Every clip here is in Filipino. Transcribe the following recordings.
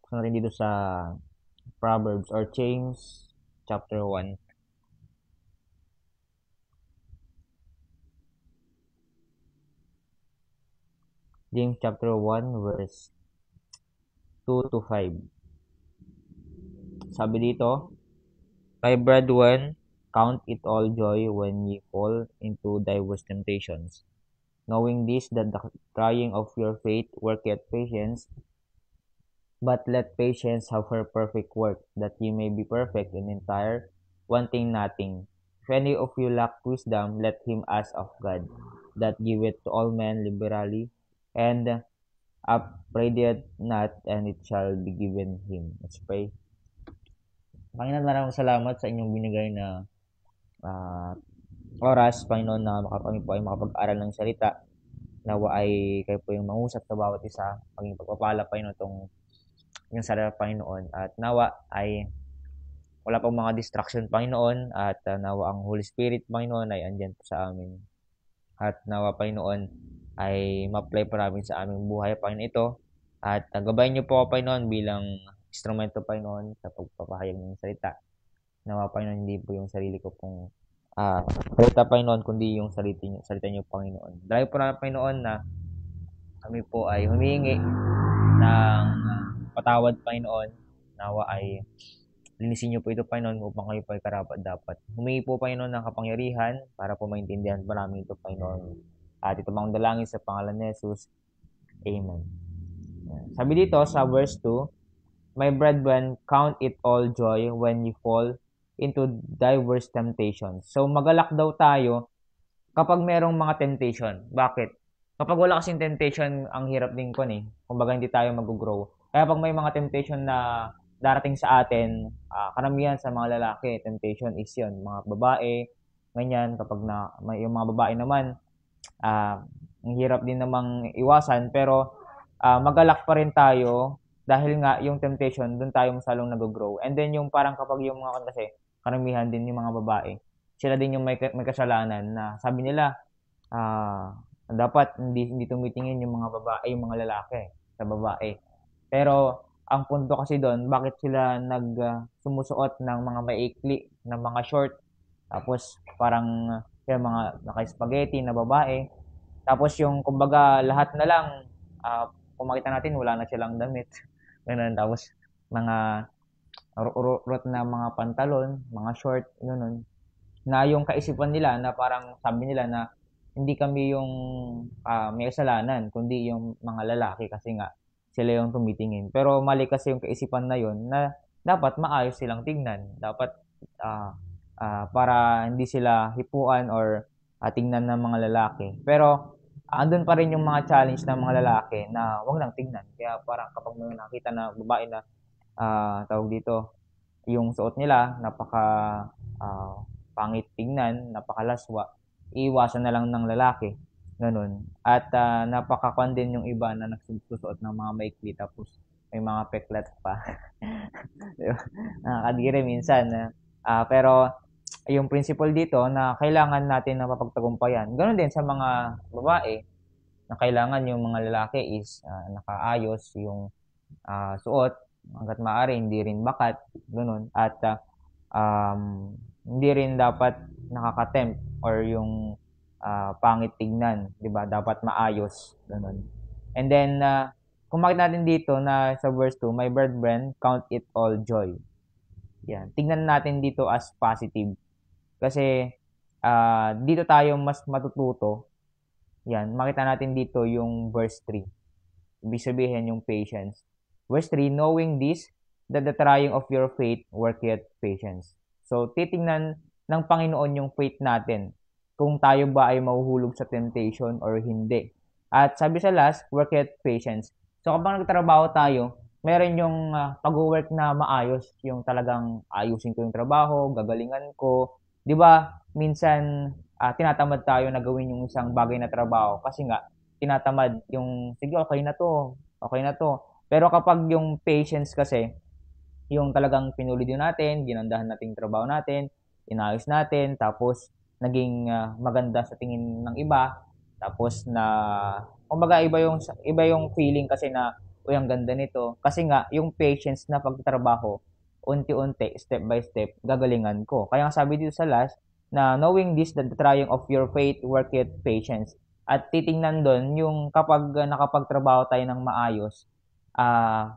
buksan natin dito sa Proverbs or James chapter 1. James chapter 1 verse 2 to 5. Sabi dito, my brethren, count it all joy when ye fall into diverse temptations, knowing this, that the trying of your faith worketh patience. But let patience have her perfect work, that ye may be perfect and entire, wanting nothing. If any of you lack wisdom, let him ask of God, that giveth to all men liberally, and upbraideth not, and it shall be given him. Let's pray. Panginoon, maraming salamat sa inyong binigay na ah, oras, Panginoon, na kami po ay makapag-aral ng salita. Nawa ay kayo po yung mangusap sa bawat isa, maging pagpapala, Panginoon, itong yung salita, Panginoon. At nawa ay wala pang mga distraction, Panginoon, at nawa ang Holy Spirit, Panginoon, ay andyan po sa amin. At nawa, Panginoon, ay ma-apply po namin sa aming buhay, Panginoon, ito. At gabayin niyo po ako, Panginoon, bilang instrumento, Panginoon, sa pagpapahayag ng salita. Nawa, Panginoon, hindi po yung sarili ko pong salita, Panginoon, kundi yung salita niyo, Panginoon. Dahil po na, Panginoon, na kami po ay humihingi ng patawad, Panginoon. Nawa ay linisin niyo po ito, Panginoon, upang kayo po ay karapat-dapat. Humingi po, Panginoon, ng kapangyarihan para po maintindihan po namin ito, Panginoon. At ito mga dalangin sa pangalan ni Jesus. Amen. Sabi dito sa verse 2, my brethren, count it all joy when you fall into diverse temptations. So, magalak daw tayo kapag merong mga temptation. Bakit? Kapag wala kasing temptation, ang hirap din ko kumbaga hindi tayo mag-grow. Kaya pag may mga temptation na darating sa atin, karamihan sa mga lalaki, temptation is yun. Mga babae, ganyan, kapag yung mga babae naman, ang hirap din namang iwasan, pero magalak pa rin tayo dahil nga yung temptation, doon tayo masalong nag-grow. And then yung parang kapag yung mga kasi, karamihan din yung mga babae, sila din yung may kasalanan na sabi nila, dapat hindi tumitingin yung mga babae, yung mga lalaki sa babae. Pero ang punto kasi doon, bakit sila sumusuot ng mga maikli, ng mga short, tapos parang yung mga naka-spaghetti na babae. Tapos yung kumbaga lahat na lang, kung makita natin wala na silang damit. Ganun. Tapos mga rot na mga pantalon, mga short, ganun. Na yung kaisipan nila na parang sabi nila na hindi kami yung may kasalanan, kundi yung mga lalaki kasi nga sila yung tumitingin. Pero mali kasi yung kaisipan na yun na dapat maayos silang tignan. Dapat para hindi sila hipuan or tingnan ng mga lalaki. Pero andun pa rin yung mga challenge ng mga lalaki na wag lang tignan. Kaya parang kapag may nakita na babae na tawag dito, yung suot nila napaka pangit tignan, napakalaswa, iiwasan na lang ng lalaki. Ganun. At napakakwan din yung iba na nagsusuot ng mga maikli tapos may mga peklat pa. Nakakadiri minsan. Pero yung principle dito na kailangan natin na mapagtagumpayan. Ganun din sa mga babae na kailangan yung mga lalaki is nakaayos yung suot hanggat maaari, hindi rin bakat, ganun. At hindi rin dapat nakaka-tempt or yung pangit tignan, 'di ba? Dapat maayos, ganun. And then kung makita natin dito na sa verse 2, my brethren, count it all joy. Yan. Tingnan natin dito as positive. Kasi dito tayo mas matututo. Yan, makita natin dito yung verse 3. Ibig sabihin yung patience. Verse 3, knowing this, that the trying of your faith worketh patience. So, titingnan ng Panginoon yung faith natin. Kung tayo ba ay mahuhulog sa temptation or hindi. At sabi sa last, worketh patience. So, kapag nagtrabaho tayo, meron yung pag-work na maayos. Yung talagang ayusin ko yung trabaho, gagalingan ko. Di ba, minsan, tinatamad tayo na gawin yung isang bagay na trabaho. Kasi nga, tinatamad yung, sige, okay na to. Okay na to. Pero kapag yung patience kasi, yung talagang pinuli din natin, ginandahan natin yung trabaho natin, inayos natin, tapos naging maganda sa tingin ng iba, tapos na, kumbaga iba yung feeling kasi na uy, ang ganda nito. Kasi nga, yung patience na pagtatrabaho, unti-unti, step by step, gagalingan ko. Kaya nga sabi dito sa last, na knowing this, that the trying of your faith worketh patience. At titingnan doon, yung kapag nakapagtrabaho tayo ng maayos,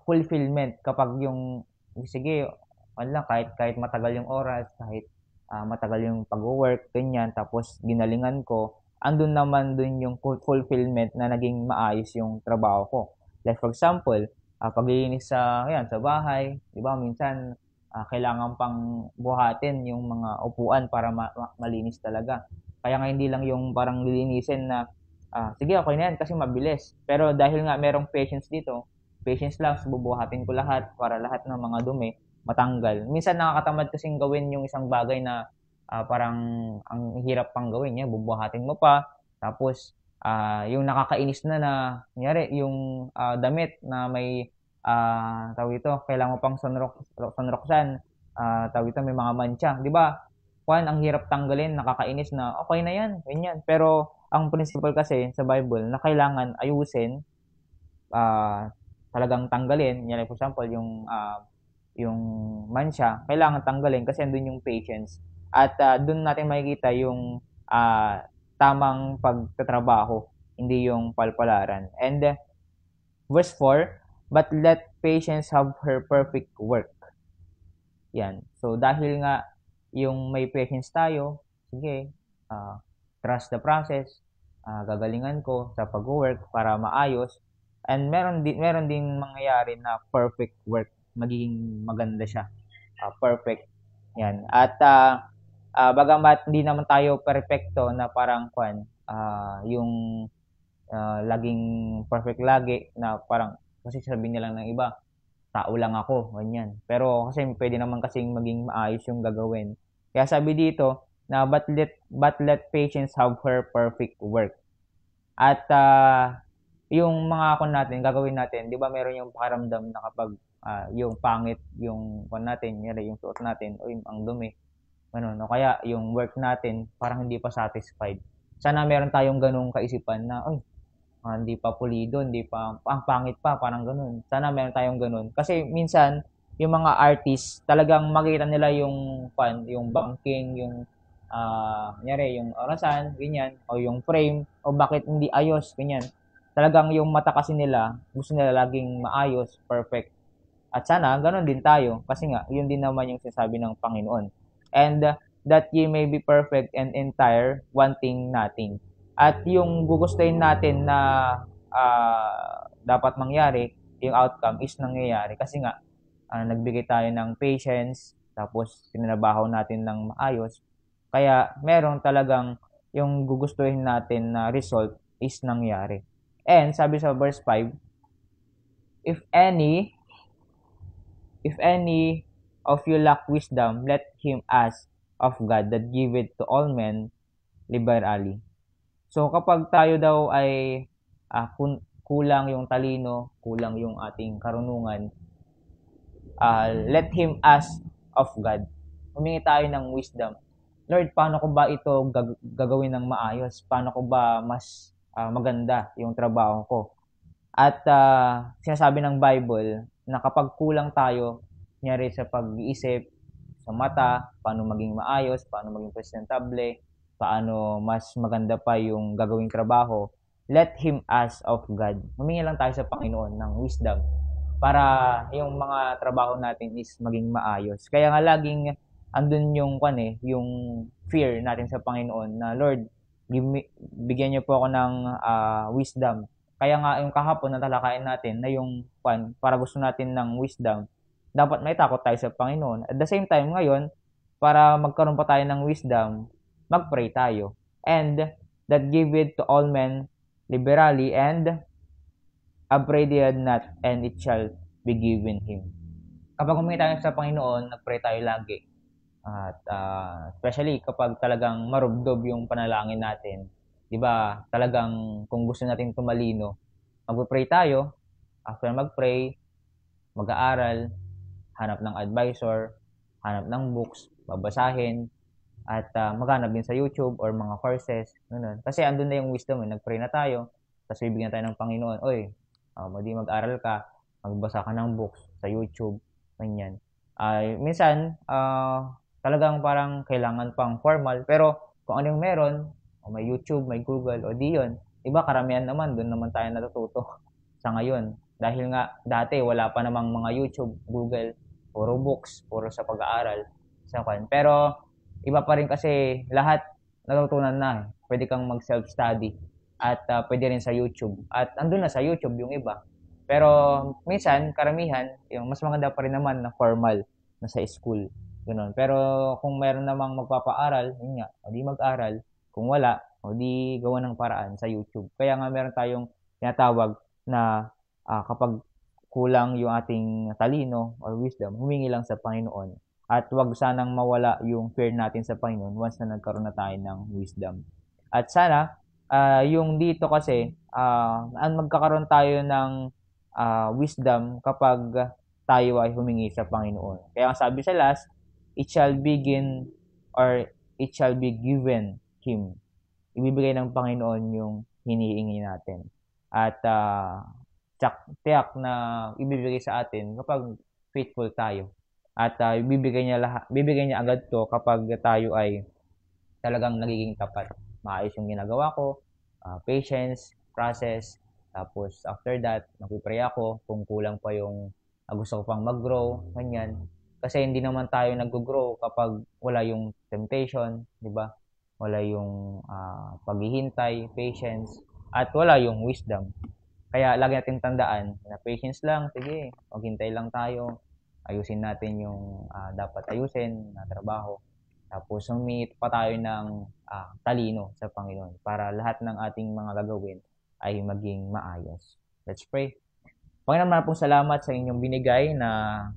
fulfillment, kapag yung, sige, wala, kahit matagal yung oras, kahit matagal yung pag-work, ganyan, tapos ginalingan ko, andun naman dun yung fulfillment na naging maayos yung trabaho ko. Like for example, paglilinis sa bahay, 'di ba? Minsan kailangan pang buhatin yung mga upuan para malinis talaga. Kaya nga hindi lang yung parang lilinisin na sige okay na yan kasi mabilis. Pero dahil nga merong patience dito, patience lang, bubuhatin ko lahat para lahat ng mga dumi matanggal. Minsan nakakatamad kasing gawin yung isang bagay na parang ang hirap pang gawin niya, bubuhatin mo pa, tapos yung nakakainis na kunyari, yung damit na may tawag ito, kailangan mo pang sunroksan, tawag ito, may mga mancha, di ba? Kwan, ang hirap tanggalin, nakakainis na, okay na yan, ganyan. Pero ang principle kasi sa Bible na kailangan ayusin, talagang tanggalin, yan like for example, yung mancha, kailangan tanggalin kasi andun yung patience. At doon natin makikita yung tamang pagtatrabaho, hindi yung palpalaran. And verse 4, but let patience have her perfect work. Yan. So dahil nga yung may patience tayo, sige, trust the process, gagalingan ko sa pag-work para maayos. And meron din mangyayari na perfect work, magiging maganda siya. Perfect. Yan. At bagamat hindi naman tayo perfecto na parang yung laging perfect lagi na parang kasi sabihin nila ng iba, tao lang ako, ganyan. Pero kasi pwede naman kasing maging maayos yung gagawin. Kaya sabi dito na but let patience have her perfect work. At yung mga natin, gagawin natin, 'di ba meron yung pakiramdam na kapag yung pangit yung natin, yung suot natin, o ang dumi, ano, no? Kaya yung work natin parang hindi pa satisfied. Sana meron tayong ganung kaisipan na, ay, hindi pa pulido, hindi pa, ang pangit pa, parang ganun. Sana meron tayong ganun. Kasi minsan, yung mga artists, talagang makita nila yung banking, yung, kunyari, yung orasan, ganyan, o yung frame, o bakit hindi ayos, ganyan. Talagang yung mata kasi nila, gusto nila laging maayos, perfect. At sana, ganun din tayo. Kasi nga, yun din naman yung sinasabi ng Panginoon. And that ye may be perfect and entire, wanting nothing. At yung gugustuhin natin na dapat mangyari, yung outcome is nangyayari. Kasi nga, nagbigay tayo ng patience, tapos tinrabaho natin ng maayos. Kaya meron talagang yung gugustuhin natin na result is nangyari. And sabi sa verse 5, if any If any of you lack wisdom, let him ask of God that giveth to all men liberally. So kapag tayo daw ay kulang yung talino, kulang yung ating karunungan, let him ask of God. Humingi tayo ng wisdom. Lord, paano ko ba ito gagawin ng maayos? Paano ko ba mas maganda yung trabaho ko? At sinasabi ng Bible na kapag kulang tayo, kunyari sa pag-iisip, sa mata, paano maging maayos, paano maging presentable, paano mas maganda pa yung gagawing trabaho, let him ask of God. Humingi lang tayo sa Panginoon ng wisdom para yung mga trabaho natin is maging maayos. Kaya nga laging andun yung fear natin sa Panginoon na Lord, bigyan niyo po ako ng wisdom. Kaya nga yung kahapon na talakayin natin na yung para gusto natin ng wisdom, dapat may takot tayo sa Panginoon. At the same time ngayon, para magkaroon pa tayo ng wisdom, mag-pray tayo. And that give it to all men liberally and upbraided not, and it shall be given him. Kapag humingi tayo sa Panginoon, nag-pray tayo lagi. At especially kapag talagang marubdob yung panalangin natin, 'di ba? Talagang kung gusto natin tumalino, magpe-pray tayo. After mag-pray, mag-aaral, hanap ng advisor, hanap ng books, babasahin, at maghanap din sa YouTube or mga courses, ganun. Kasi andun na yung wisdom, nag-pray na tayo, tapos bibigyan tayo ng Panginoon, oy, Di mag-aral ka, magbasa ka ng books sa YouTube, ganyan. Minsan, talagang parang kailangan pang formal, pero kung ano yung meron, may YouTube, may Google, o di yun. Iba, karamihan naman, doon naman tayo natututo sa ngayon. Dahil nga, dati wala pa namang mga YouTube, Google, puro books, puro sa pag-aaral, sa kwan. Pero, iba pa rin kasi lahat natutunan na. Pwede kang mag-self-study at pwede rin sa YouTube. At andun na sa YouTube yung iba. Pero minsan, karamihan, yung mas maganda pa rin naman na formal na sa school. Ganun. Pero kung meron namang magpapaaral, yun nga, o di mag-aral. Kung wala, o di gawa ng paraan sa YouTube. Kaya nga meron tayong tinatawag na kapag kulang yung ating talino or wisdom, humingi lang sa Panginoon. At wag sanang mawala yung fear natin sa Panginoon once na nagkaroon na tayo ng wisdom. At sana, yung dito kasi, magkakaroon tayo ng wisdom kapag tayo ay humingi sa Panginoon. Kaya ang sabi sa last, it shall begin or it shall be given Him. Ibibigay ng Panginoon yung hinihingi natin. At tiyak na ibibigay sa atin kapag faithful tayo. At bibigay niya agad to kapag tayo ay talagang nagiging tapat. Maayos yung ginagawa ko, patience, process, tapos after that, nagpipray ako kung kulang pa yung gusto ko pang mag-grow, ganyan. Kasi hindi naman tayo nag-grow kapag wala yung temptation, di ba? Wala yung paghihintay, patience, at wala yung wisdom. Kaya lagi nating tandaan na patience lang, sige, maghintay lang tayo, ayusin natin yung dapat ayusin na trabaho. Tapos humingi pa tayo ng talino sa Panginoon para lahat ng ating mga gagawin ay maging maayos. Let's pray. Panginoon, maraming salamat sa inyong binigay na